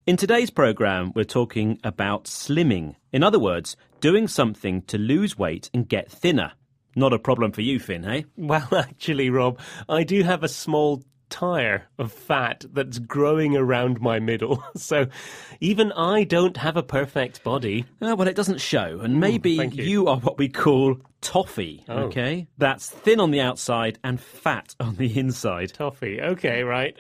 In today's programme, we're talking about slimming. In other words, doing something to lose weight and get thinner. Not a problem for you, Finn, eh? Well, actually, Rob, I do have a small tire of fat that's growing around my middle. So even I don't have a perfect body. Well, it doesn't show. And maybe you are what we call toffee, okay? That's thin on the outside and fat on the inside. Toffee, okay, right.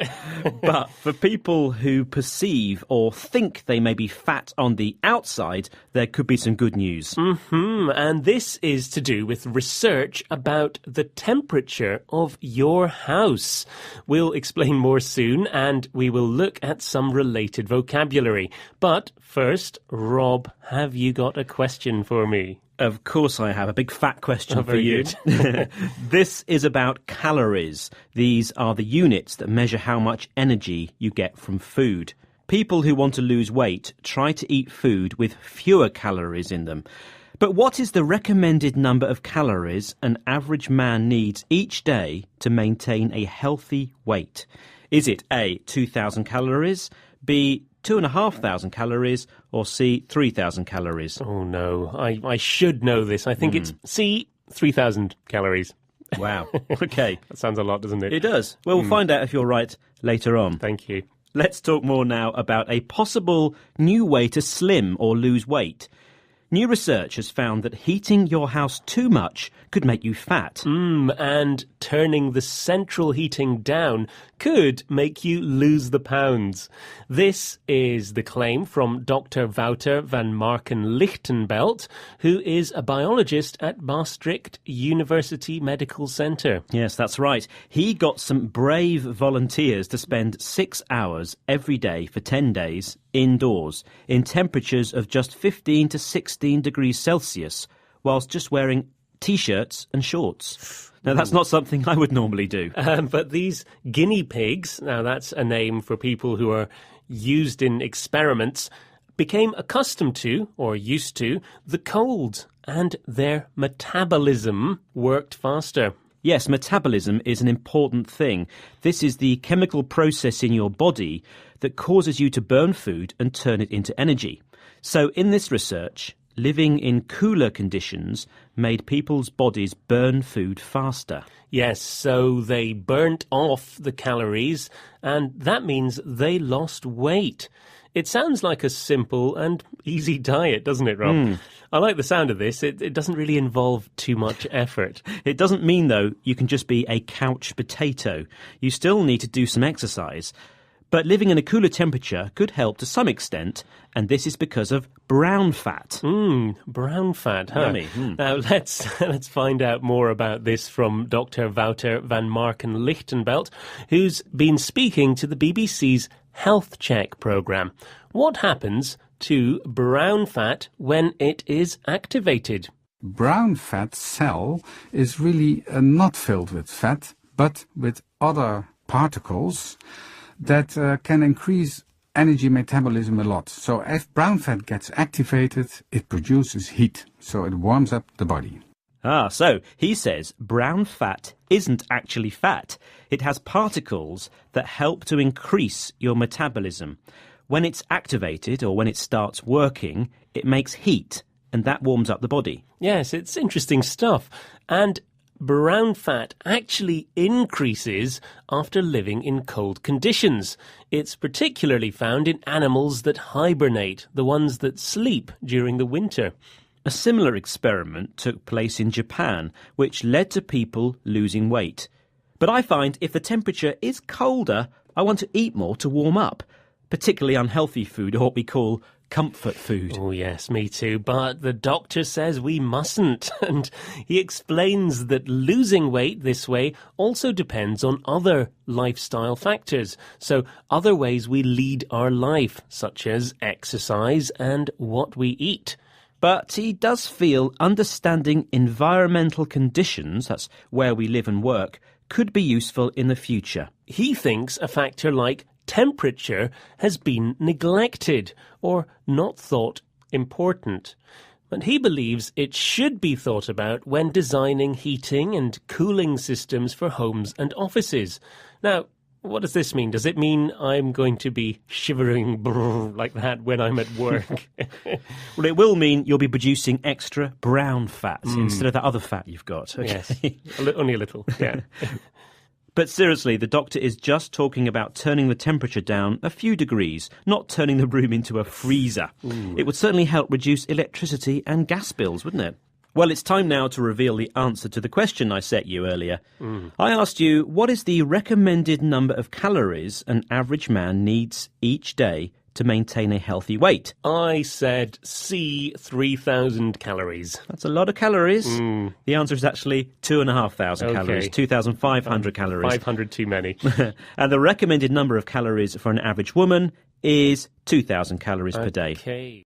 But for people who perceive or think they may be fat on the outside, there could be some good news. And this is to do with research about the temperature of your house. We'll explain more soon, and we will look at some related vocabulary. But first, Rob, have you got a question for me? Of course I have. A big fat question for very you. good. This is about calories. These are the units that measure how much energy you get from food. People who want to lose weight try to eat food with fewer calories in them. But what is the recommended number of calories an average man needs each day to maintain a healthy weight? Is it A, 2,000 calories, B, 2,500 calories, or C, 3,000 calories? Oh, no. I should know this. I think it's C, 3,000 calories. Wow. Okay. That sounds a lot, doesn't it? It does. Well, we'll find out if you're right later on. Thank you. Let's talk more now about a possible new way to slim or lose weight. New research has found that heating your house too much could make you fat. And turning the central heating down could make you lose the pounds. This is the claim from Dr. Wouter van Marken-Lichtenbelt, who is a biologist at Maastricht University Medical Center. Yes, that's right. He got some brave volunteers to spend 6 hours every day for 10 days indoors in temperatures of just 15 to 16 degrees Celsius, whilst just wearing T-shirts and shorts. Now, that's not something I would normally do. But these guinea pigs, now that's a name for people who are used in experiments, became accustomed to, or used to, the cold, and their metabolism worked faster. Yes, metabolism is an important thing. This is the chemical process in your body that causes you to burn food and turn it into energy. So in this research, living in cooler conditions made people's bodies burn food faster. Yes, so they burnt off the calories, and that means they lost weight. It sounds like a simple and easy diet, doesn't it, Rob? I like the sound of this. It doesn't really involve too much effort. It doesn't mean, though, you can just be a couch potato. You still need to do some exercise. But living in a cooler temperature could help to some extent, and this is because of brown fat. Brown fat, huh? Yummy. Now, let's find out more about this from Dr. Wouter van Marken-Lichtenbelt, who's been speaking to the BBC's Health Check programme. What happens to brown fat when it is activated? Brown fat cell is really not filled with fat, but with other particles that can increase energy metabolism a lot. So if brown fat gets activated, it produces heat, so it warms up the body. So he says brown fat isn't actually fat. It has particles that help to increase your metabolism. When it's activated or when it starts working, it makes heat, and that warms up the body. Yes, it's interesting stuff. And brown fat actually increases after living in cold conditions. It's particularly found in animals that hibernate, the ones that sleep during the winter. A similar experiment took place in Japan, which led to people losing weight. But I find if the temperature is colder, I want to eat more to warm up, particularly unhealthy food, or what we call comfort food. Oh, yes, me too. But the doctor says we mustn't. And he explains that losing weight this way also depends on other lifestyle factors. So other ways we lead our life, such as exercise and what we eat. But he does feel understanding environmental conditions, that's where we live and work, could be useful in the future. He thinks a factor like temperature has been neglected or not thought important. But he believes it should be thought about when designing heating and cooling systems for homes and offices. Now, What does this mean? Does it mean I'm going to be shivering like that when I'm at work? Well, it will mean you'll be producing extra brown fat instead of that other fat you've got. Okay? Yes, only a little, yeah. But seriously, the doctor is just talking about turning the temperature down a few degrees, not turning the room into a freezer. It would certainly help reduce electricity and gas bills, wouldn't it? Well, it's time now to reveal the answer to the question I set you earlier. I asked you, what is the recommended number of calories an average man needs each day to maintain a healthy weight? I said C, 3,000 calories. That's a lot of calories. The answer is actually 2,500 calories, Okay. 2,500 calories. 500 too many. And the recommended number of calories for an average woman is 2,000 calories per day. Okay.